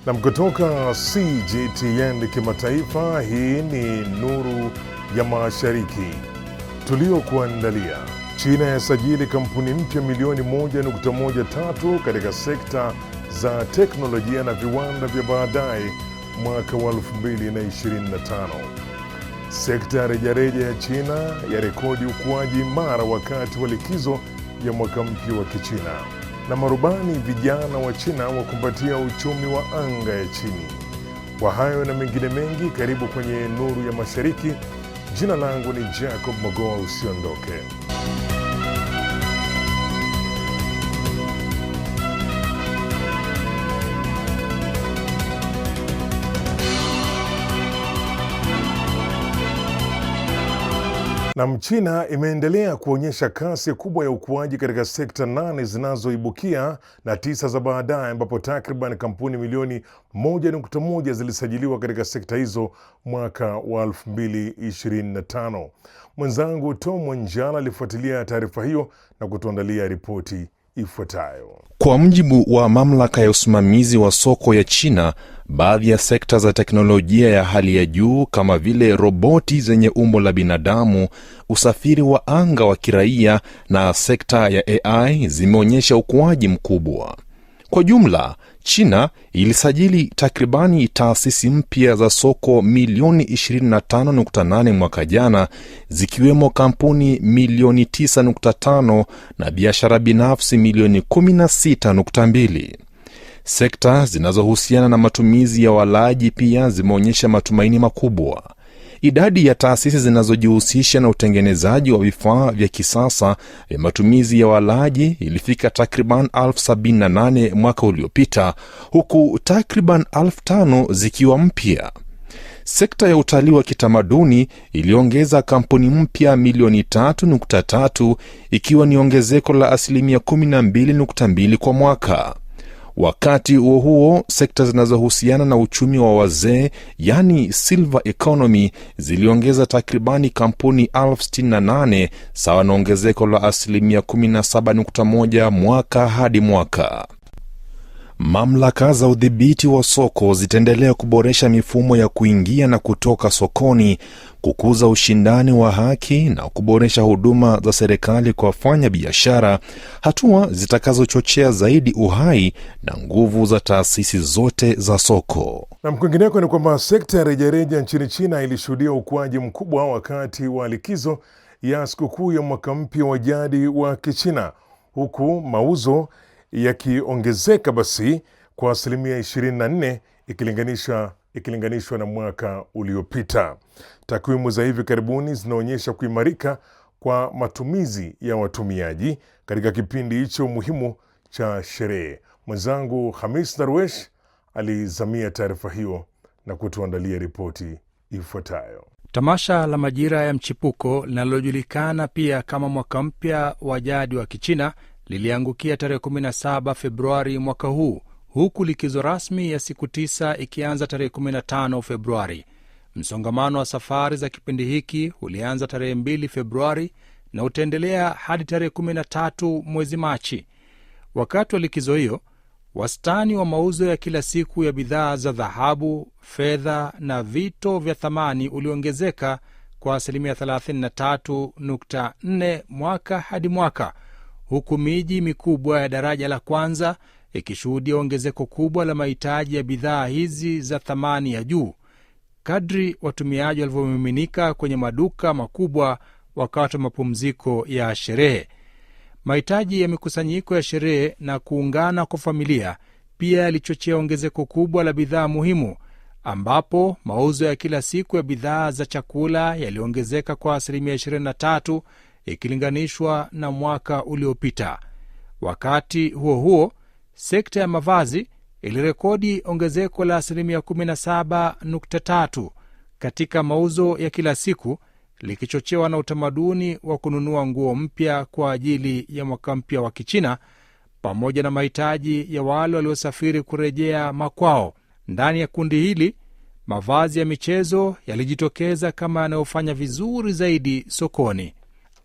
Na kutoka CGTN kimataifa, hii ni Nuru ya Mashariki tuliokuandalia. China yasajili kampuni mpya milioni 1.13 katika sekta za teknolojia na viwanda vya baadaye mwaka wa 2025. Sekta ya rejareja ya China ya rekodi ukuaji imara wakati wa likizo ya mwaka mpya wa Kichina. Na marubani vijana wa China wakumbatia uchumi wa anga ya chini. Kwa hayo na mengine mengi, karibu kwenye Nuru ya Mashariki. Jina langu ni Jacob Magoa, usiondoke. Na China imeendelea kuonyesha kasi kubwa ya ukuaji katika sekta 8 zinazoibukia na 9 za baadaye, ambapo takriban kampuni milioni 1.1 zilisajiliwa katika sekta hizo mwaka wa 2025. Mwenzangu Tom Wanjala alifuatilia taarifa hiyo na kutuandalia ripoti ifuatayo. Kwa mujibu wa mamlaka ya usimamizi wa soko ya China, baadhi ya sekta za teknolojia ya hali ya juu kama vile roboti zenye umbo la binadamu, usafiri wa anga wa kiraia na sekta ya AI zimeonyesha ukuaji mkubwa. Kwa jumla, China ilisajili takribani taasisi mpya za soko milioni 25.8 mwaka jana, zikiwemo kampuni milioni 9.5 na biashara binafsi milioni 16.2. Sekta zinazohusiana na matumizi ya walaji pia zimeonyesha matumaini makubwa. Idadi ya taasisi zinazojihusisha na utengenezaji wa vifaa vya kisasa vya matumizi ya walaji ilifika takriban 78,000 mwaka uliopita, huku takriban 5,000 zikiwa mpya. Sekta ya utalii wa kitamaduni iliongeza kampuni mpya milioni 3.3, ikiwa ni ongezeko la 12.2% kwa mwaka. Wakati huo huo, sekta zinazohusiana na uchumi wa wazee, yani silver economy, ziliongeza takribani kampuni 68,000, sawa na ongezeko la 17.1 mwaka hadi mwaka. Mamlaka za udhibiti wa soko zitaendelea kuboresha mifumo ya kuingia na kutoka sokoni, kukuza ushindani wa haki na kuboresha huduma za serikali kwa wafanya biashara, hatua zitakazochochea zaidi uhai na nguvu za taasisi zote za soko. Na kwingineko ni kwamba sekta ya rejareja nchini China ilishuhudia ukuaji mkubwa wakati wa likizo ya sikukuu ya mwaka mpya wa jadi wa Kichina, huku mauzo yakiongezeka basi kwa 24% ikilinganishwa na mwaka uliopita. Takwimu za hivi karibuni zinaonyesha kuimarika kwa matumizi ya watumiaji katika kipindi hicho muhimu cha sherehe. Mwenzangu Hamis Darwesh alizamia taarifa hiyo na kutuandalia ripoti ifuatayo. Tamasha la majira ya mchipuko linalojulikana pia kama mwaka mpya wa jadi wa Kichina liliangukia tarehe 17 Februari mwaka huu, huku likizo rasmi ya siku 9 ikianza tarehe 15 Februari. Msongamano wa safari za kipindi hiki ulianza tarehe 2 Februari na utaendelea hadi tarehe 13 mwezi Machi. Wakati wa likizo hiyo, wastani wa mauzo ya kila siku ya bidhaa za dhahabu, fedha na vito vya thamani uliongezeka kwa 33.4 mwaka hadi mwaka, huku miji mikubwa ya daraja la kwanza ikishuhudia ongezeko kubwa la mahitaji ya bidhaa hizi za thamani ya juu kadri watumiaji walivyomiminika kwenye maduka makubwa wakati wa mapumziko ya sherehe. Mahitaji ya mikusanyiko ya sherehe na kuungana kwa familia pia yalichochea ongezeko kubwa la bidhaa muhimu, ambapo mauzo ya kila siku ya bidhaa za chakula yaliongezeka kwa 23% ikilinganishwa na mwaka uliopita. Wakati huo huo, sekta ya mavazi ilirekodi ongezeko la 17.3 katika mauzo ya kila siku, likichochewa na utamaduni wa kununua nguo mpya kwa ajili ya mwaka mpya wa Kichina, pamoja na mahitaji ya wale waliosafiri kurejea makwao. Ndani ya kundi hili, mavazi ya michezo yalijitokeza kama yanayofanya vizuri zaidi sokoni.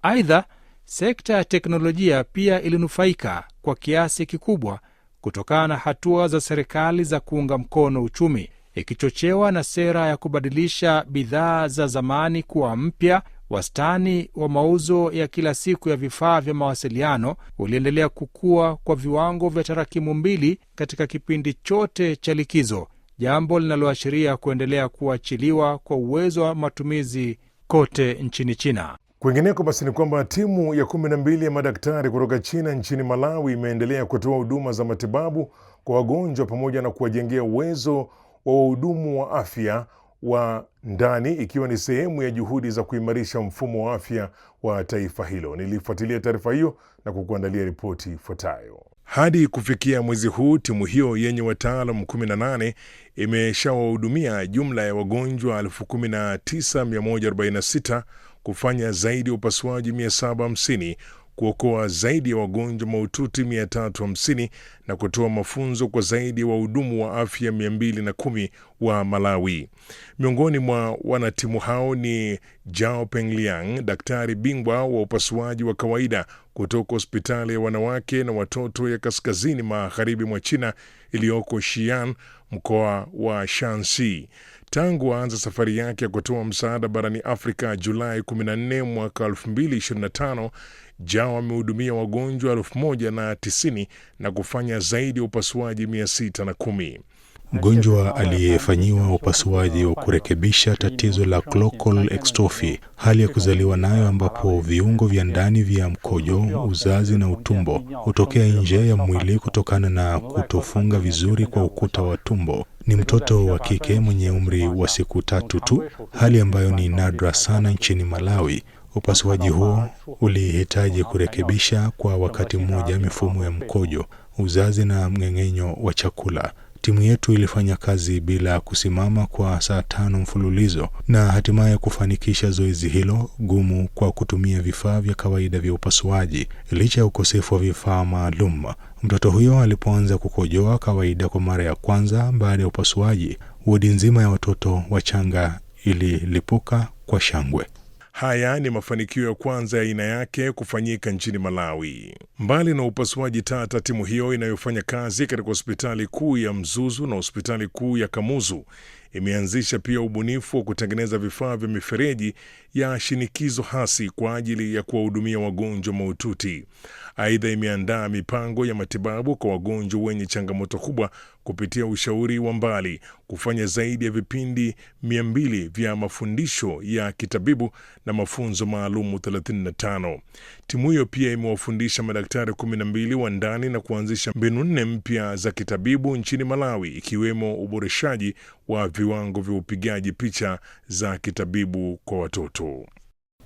Aidha, sekta ya teknolojia pia ilinufaika kwa kiasi kikubwa kutokana na hatua za serikali za kuunga mkono uchumi, ikichochewa na sera ya kubadilisha bidhaa za zamani kuwa mpya. Wastani wa mauzo ya kila siku ya vifaa vya mawasiliano uliendelea kukua kwa viwango vya tarakimu mbili katika kipindi chote cha likizo, jambo linaloashiria kuendelea kuachiliwa kwa uwezo wa matumizi kote nchini China. Kwingineko basi ni kwamba timu ya 12 ya madaktari kutoka China nchini Malawi imeendelea kutoa huduma za matibabu kwa wagonjwa pamoja na kuwajengea uwezo wa wahudumu wa afya wa ndani, ikiwa ni sehemu ya juhudi za kuimarisha mfumo wa afya wa taifa hilo. Nilifuatilia taarifa hiyo na kukuandalia ripoti ifuatayo. Hadi kufikia mwezi huu, timu hiyo yenye wataalamu 18 imeshawahudumia jumla ya wagonjwa 19,146, kufanya zaidi ya upasuaji 750, kuokoa zaidi ya wagonjwa mahututi 350 na kutoa mafunzo kwa zaidi ya wahudumu wa afya 210 wa Malawi. Miongoni mwa wanatimu hao ni Zhao Pengliang, daktari bingwa wa upasuaji wa kawaida kutoka hospitali ya wanawake na watoto ya kaskazini magharibi mwa China iliyoko Xi'an, mkoa wa Shanxi. Tangu aanza safari yake ya kutoa msaada barani Afrika Julai 14 mwaka 2025, Zhao amehudumia wagonjwa 1090 na kufanya zaidi ya upasuaji 610. Mgonjwa aliyefanyiwa upasuaji wa kurekebisha tatizo la cloacal ectophy, hali ya kuzaliwa nayo ambapo viungo vya ndani vya mkojo, uzazi na utumbo hutokea nje ya mwili kutokana na kutofunga vizuri kwa ukuta wa tumbo. Ni mtoto wa kike mwenye umri wa siku 3 tu, hali ambayo ni nadra sana nchini Malawi. Upasuaji huo ulihitaji kurekebisha kwa wakati mmoja mifumo ya mkojo, uzazi na mmeng'enyo wa chakula. Timu yetu ilifanya kazi bila kusimama kwa saa 5 mfululizo na hatimaye kufanikisha zoezi hilo gumu kwa kutumia vifaa vya kawaida vya upasuaji. Licha ya ukosefu wa vifaa maalum, mtoto huyo alipoanza kukojoa kawaida kwa mara ya kwanza baada ya upasuaji, wodi nzima ya watoto wachanga ililipuka kwa shangwe. Haya ni mafanikio ya kwanza ya aina yake kufanyika nchini Malawi. Mbali na upasuaji tata, timu hiyo inayofanya kazi katika hospitali kuu ya Mzuzu na hospitali kuu ya Kamuzu imeanzisha pia ubunifu wa kutengeneza vifaa vya mifereji ya shinikizo hasi kwa ajili ya kuwahudumia wagonjwa mahututi. Aidha, imeandaa mipango ya matibabu kwa wagonjwa wenye changamoto kubwa kupitia ushauri wa mbali, kufanya zaidi ya vipindi 200 vya mafundisho ya kitabibu na mafunzo maalumu 35. Timu hiyo pia imewafundisha madaktari 12 wa ndani na kuanzisha mbinu 4 mpya za kitabibu nchini Malawi, ikiwemo uboreshaji wa viwango vya upigaji picha za kitabibu kwa watoto.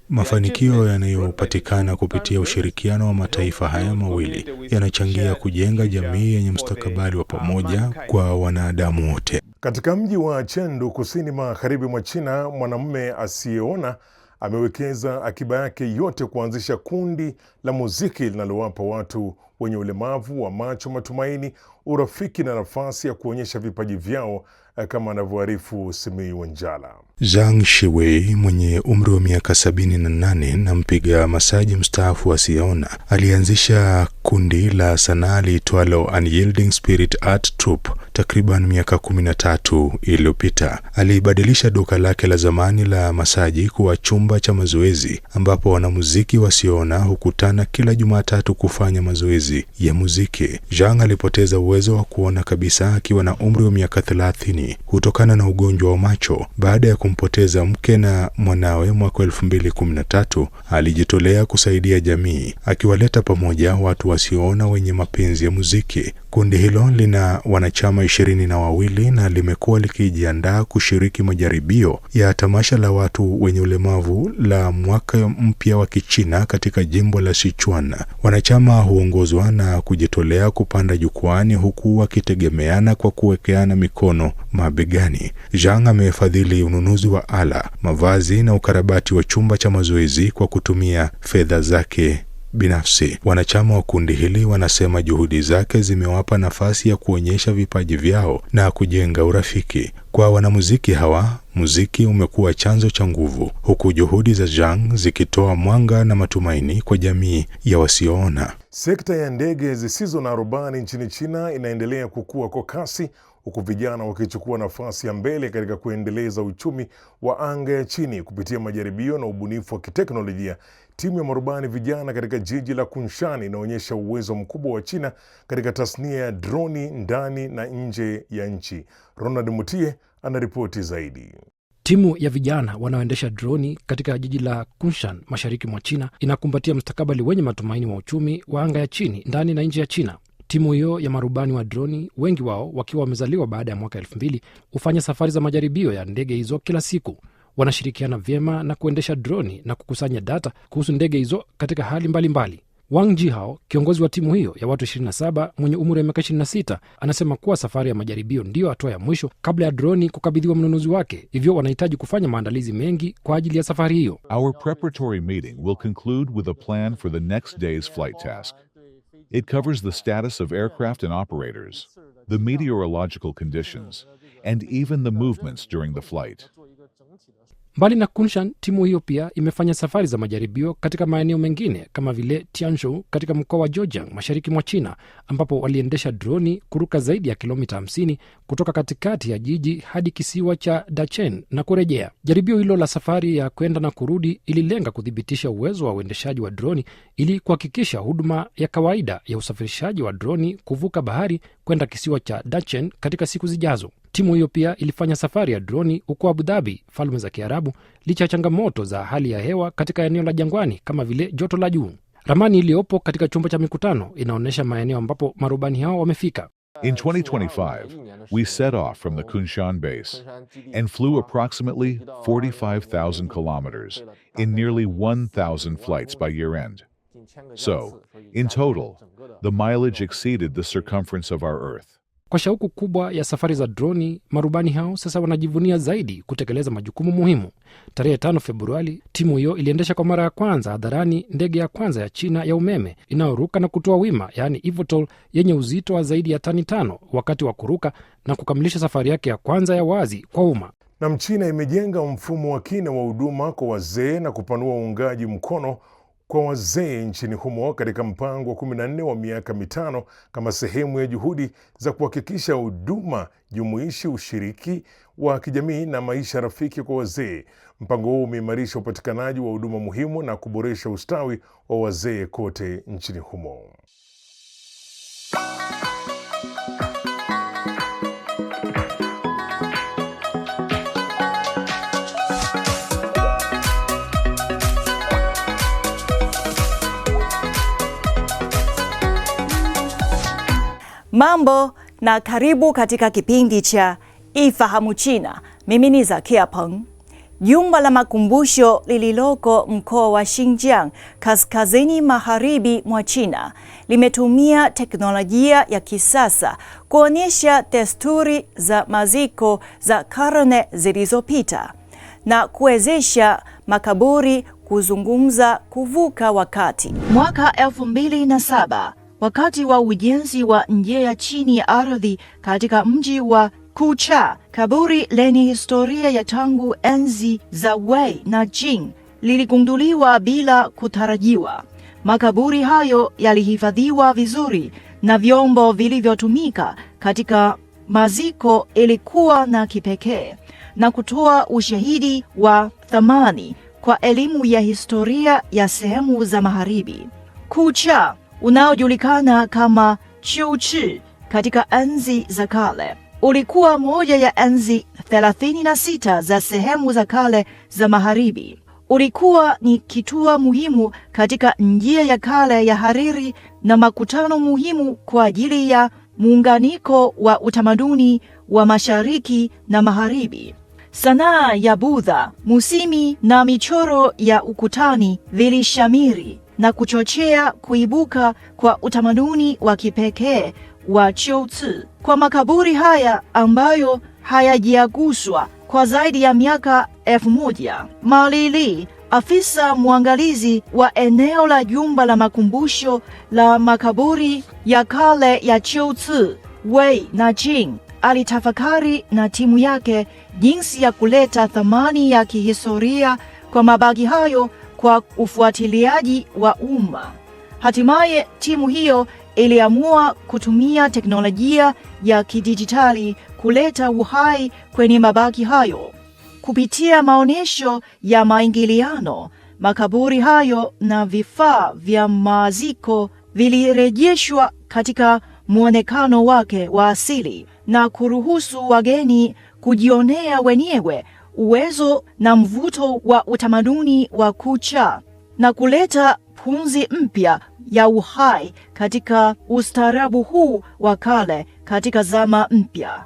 Mafanikio yanayopatikana kupitia ushirikiano wa mataifa haya mawili yanachangia kujenga jamii yenye mustakabali wa pamoja kwa wanadamu wote. Katika mji wa Chengdu, kusini magharibi mwa China, mwanamume asiyeona amewekeza akiba yake yote kuanzisha kundi la muziki linalowapa watu wenye ulemavu wa macho matumaini, urafiki na nafasi ya kuonyesha vipaji vyao, kama anavyoarifu Simiyu Wanjala. Zhang Shiwei mwenye umri wa miaka 78 na mpiga masaji mstaafu asiyeona alianzisha kundi la sanaa liitwalo Unyielding Spirit Art Troupe takriban miaka 13 iliyopita. Alibadilisha duka lake la zamani la masaji kuwa chumba cha mazoezi ambapo wanamuziki wasioona hukutana kila Jumatatu kufanya mazoezi ya muziki. Zhang alipoteza uwezo wa kuona kabisa akiwa na umri wa miaka 30 kutokana na ugonjwa wa macho. Baada ya kumpoteza mke na mwanawe mwaka 2013, alijitolea kusaidia jamii, akiwaleta pamoja watu wasioona wenye mapenzi ya muziki. Kundi hilo lina wanachama 22 na limekuwa likijiandaa kushiriki majaribio ya tamasha la watu wenye ulemavu la mwaka mpya wa Kichina katika jimbo la Sichuan. Wanachama huongozwa na kujitolea kupanda jukwani huku wakitegemeana kwa kuwekeana mikono mabegani. Zhang amefadhili ununuzi wa ala, mavazi na ukarabati wa chumba cha mazoezi kwa kutumia fedha zake binafsi. Wanachama wa kundi hili wanasema juhudi zake zimewapa nafasi ya kuonyesha vipaji vyao na kujenga urafiki. Kwa wanamuziki hawa, muziki umekuwa chanzo cha nguvu, huku juhudi za Zhang zikitoa mwanga na matumaini kwa jamii ya wasioona. Sekta ya ndege zisizo na rubani nchini China inaendelea kukua kwa kasi, huku vijana wakichukua nafasi ya mbele katika kuendeleza uchumi wa anga ya chini kupitia majaribio na ubunifu wa kiteknolojia. Timu ya marubani vijana katika jiji la Kunshan inaonyesha uwezo mkubwa wa China katika tasnia ya droni ndani na nje ya nchi. Ronald Mutie anaripoti zaidi. Timu ya vijana wanaoendesha droni katika jiji la Kunshan, mashariki mwa China, inakumbatia mustakabali wenye matumaini wa uchumi wa anga ya chini ndani na nje ya China. Timu hiyo ya marubani wa droni, wengi wao wakiwa wamezaliwa baada ya mwaka 2000, hufanya safari za majaribio ya ndege hizo kila siku. Wanashirikiana vyema na kuendesha droni na kukusanya data kuhusu ndege hizo katika hali mbalimbali. Wang Jihao, kiongozi wa timu hiyo ya watu 27 mwenye umri wa miaka 26, anasema kuwa safari ya majaribio ndiyo hatua ya mwisho kabla ya droni kukabidhiwa mnunuzi wake. Hivyo wanahitaji kufanya maandalizi mengi kwa ajili ya safari hiyo. Our preparatory meeting will conclude with a plan for the next day's flight task. It covers the status of aircraft and operators, the meteorological conditions, and even the movements during the flight. Mbali na Kunshan, timu hiyo pia imefanya safari za majaribio katika maeneo mengine kama vile Tianzhou katika mkoa wa Zhejiang, mashariki mwa China, ambapo waliendesha droni kuruka zaidi ya kilomita 50 kutoka katikati ya jiji hadi kisiwa cha Dacheng na kurejea. Jaribio hilo la safari ya kwenda na kurudi ililenga kudhibitisha uwezo wa uendeshaji wa droni ili kuhakikisha huduma ya kawaida ya usafirishaji wa droni kuvuka bahari kwenda kisiwa cha Dacheng katika siku zijazo. Timu hiyo pia ilifanya safari ya droni huko Abu Dhabi, Falme za Kiarabu, licha ya changamoto za hali ya hewa katika eneo la jangwani kama vile joto la juu. Ramani iliyopo katika chumba cha mikutano inaonyesha maeneo ambapo marubani hao wamefika. In 2025, we set off from the Kunshan base and flew approximately 45,000 kilometers in nearly 1,000 flights by year end. So, in total, the mileage exceeded the circumference of our Earth. Kwa shauku kubwa ya safari za droni, marubani hao sasa wanajivunia zaidi kutekeleza majukumu muhimu. Tarehe 5 Februari, timu hiyo iliendesha kwa mara ya kwanza hadharani ndege ya kwanza ya China ya umeme inayoruka na kutoa wima, yaani eVTOL, yenye uzito wa zaidi ya tani 5 wakati wa kuruka na kukamilisha safari yake ya kwanza ya wazi kwa umma. Na Mchina imejenga mfumo wa kina wa huduma kwa wazee na kupanua uungaji mkono kwa wazee nchini humo katika mpango wa 14 wa miaka 5 kama sehemu ya juhudi za kuhakikisha huduma jumuishi, ushiriki wa kijamii na maisha rafiki kwa wazee. Mpango huu umeimarisha upatikanaji wa huduma muhimu na kuboresha ustawi wa wazee kote nchini humo. Mambo na karibu katika kipindi cha Ifahamu China. Mimi ni Zakia Peng. Jumba la makumbusho lililoko mkoa wa Xinjiang, kaskazini magharibi mwa China, limetumia teknolojia ya kisasa kuonyesha desturi za maziko za karne zilizopita na kuwezesha makaburi kuzungumza kuvuka wakati. Mwaka 2007, wakati wa ujenzi wa njia ya chini ya ardhi katika mji wa Kucha, kaburi lenye historia ya tangu enzi za Wei na Jing liligunduliwa bila kutarajiwa. Makaburi hayo yalihifadhiwa vizuri na vyombo vilivyotumika katika maziko ilikuwa na kipekee na kutoa ushahidi wa thamani kwa elimu ya historia ya sehemu za magharibi. Kucha, unaojulikana kama Qiuchi katika enzi za kale, ulikuwa moja ya enzi 36 za sehemu za kale za magharibi. Ulikuwa ni kituo muhimu katika njia ya kale ya hariri na makutano muhimu kwa ajili ya muunganiko wa utamaduni wa mashariki na magharibi. Sanaa ya Budha, musimi na michoro ya ukutani vilishamiri na kuchochea kuibuka kwa utamaduni wa kipekee wa Qiuci. Kwa makaburi haya ambayo hayajaguswa kwa zaidi ya miaka 1000, Ma Lili Afisa mwangalizi wa eneo la jumba la makumbusho la makaburi ya kale ya Qiuci, Wei Najing, alitafakari na timu yake jinsi ya kuleta thamani ya kihistoria kwa mabaki hayo kwa ufuatiliaji wa umma. Hatimaye timu hiyo iliamua kutumia teknolojia ya kidijitali kuleta uhai kwenye mabaki hayo. Kupitia maonyesho ya maingiliano, makaburi hayo na vifaa vya maziko vilirejeshwa katika muonekano wake wa asili na kuruhusu wageni kujionea wenyewe uwezo na mvuto wa utamaduni wa kucha na kuleta pumzi mpya ya uhai katika ustaarabu huu wa kale katika zama mpya.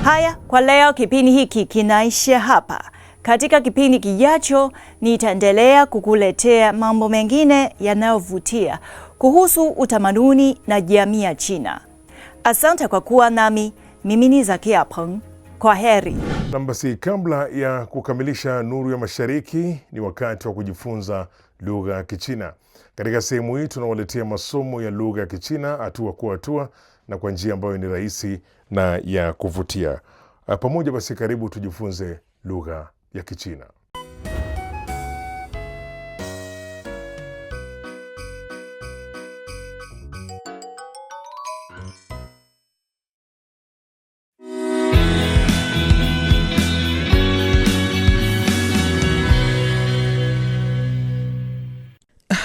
Haya, kwa leo kipindi hiki kinaishia hapa. Katika kipindi kijacho nitaendelea kukuletea mambo mengine yanayovutia kuhusu utamaduni na jamii ya China. Asante kwa kuwa nami. Mimi ni Zakia Peng. Kwa heri. Na basi, kabla ya kukamilisha Nuru ya Mashariki, ni wakati wa kujifunza lugha ya Kichina. Katika sehemu hii tunawaletea masomo ya lugha ya Kichina hatua kwa hatua na kwa njia ambayo ni rahisi na ya kuvutia. Pamoja basi, karibu tujifunze lugha ya Kichina.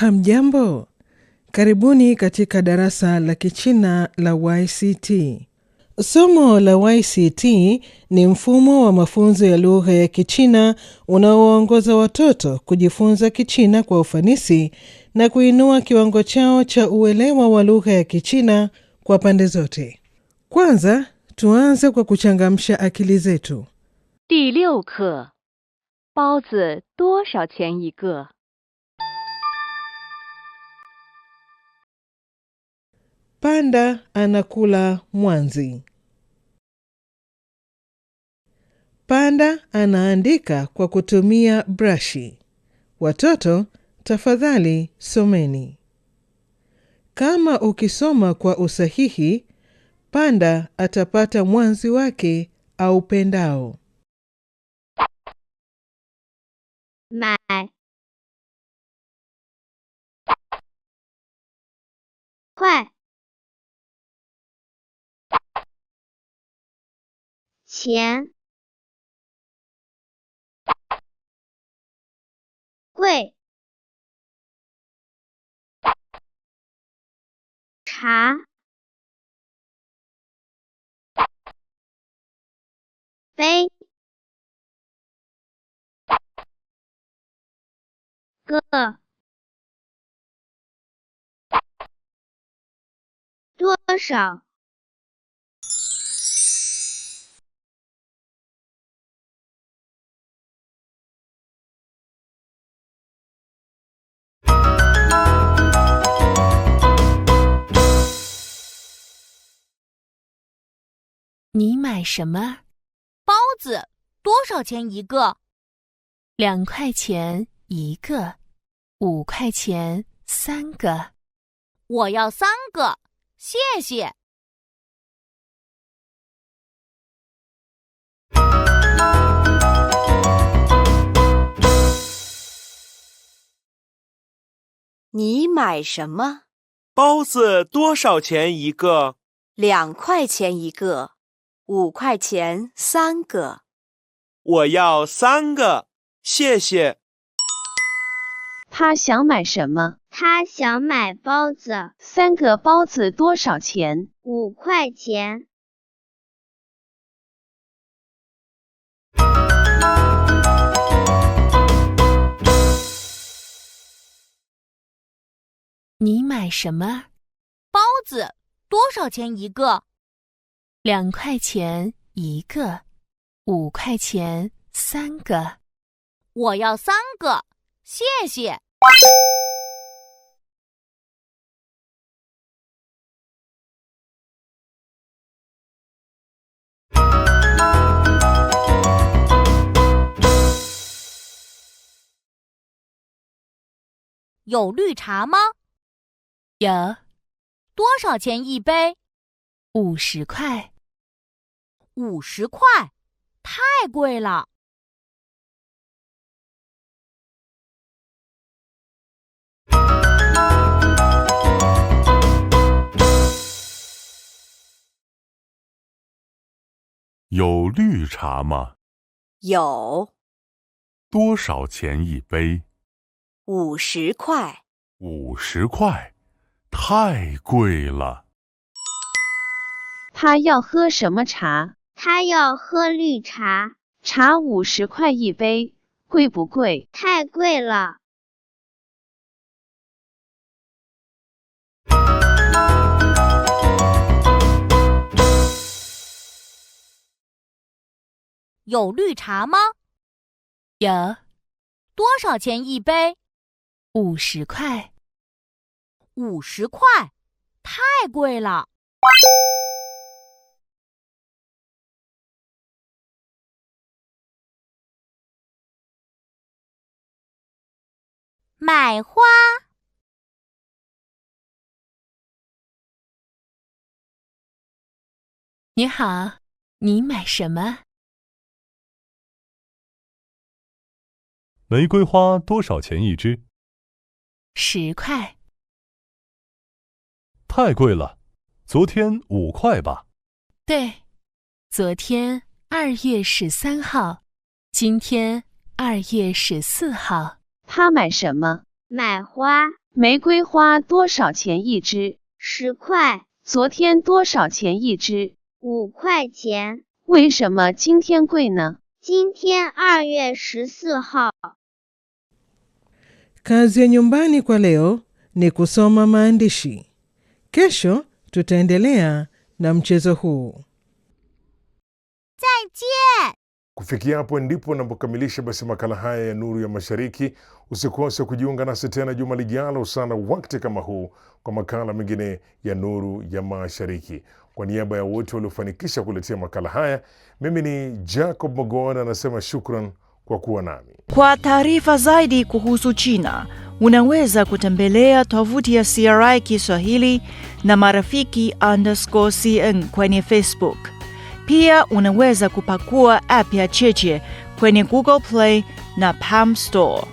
Hamjambo, karibuni katika darasa la Kichina la YCT. Somo la YCT ni mfumo wa mafunzo ya lugha ya Kichina unaoongoza watoto kujifunza Kichina kwa ufanisi na kuinua kiwango chao cha uelewa wa lugha ya Kichina kwa pande zote. Kwanza, tuanze kwa kuchangamsha akili zetu. 第6课，包子多少钱一个？ Panda anakula mwanzi. Panda anaandika kwa kutumia brashi. Watoto, tafadhali someni. Kama ukisoma kwa usahihi, Panda atapata mwanzi wake aupendao. 买，快，钱，贵，茶，杯，个，多少？ 你买什么？包子多少钱一个？2块钱一个，5块钱3个。我要3个，谢谢。你买什么？包子多少钱一个？2块钱一个，5块钱3个。我要3个，谢谢。他想买什么？他想买包子。3个包子多少钱？5块钱。你买什么？包子多少钱一个？2块钱一个，5块钱3个。我要3个，谢谢。有绿茶吗？有。多少钱一杯？50块。50块，太贵了。有绿茶吗？有。多少钱一杯？50块。50块，太贵了。他要喝什么茶？他要喝绿茶。茶50块一杯，贵不贵？太贵了。有绿茶吗？有。多少钱一杯？50块。50块，太贵了。买花。你好，你买什么？玫瑰花多少钱一支？10块。太贵了，昨天5块吧？对，昨天2月13号，今天2月14号。他买什么？买花。玫瑰花多少钱一支？10块。昨天多少钱一支？5块钱。为什么今天贵呢？今天2月14号。 Kazi ya nyumbani kwa leo ni kusoma maandishi. Kesho tutaendelea na mchezo huu. 再见. Kufikia hapo ndipo napokamilisha basi makala haya ya Nuru ya Mashariki. Usikose kujiunga nasi tena juma lijalo sana wakati kama huu kwa makala mengine ya Nuru ya Mashariki. Kwa niaba ya wote waliofanikisha kuletea makala haya, mimi ni Jacob Mogoa anasema shukran kwa kuwa nami. Kwa taarifa zaidi kuhusu China, unaweza kutembelea tovuti ya CRI Kiswahili na marafiki_CN kwenye Facebook. Pia unaweza kupakua app ya Cheche kwenye Google Play na Palm Store.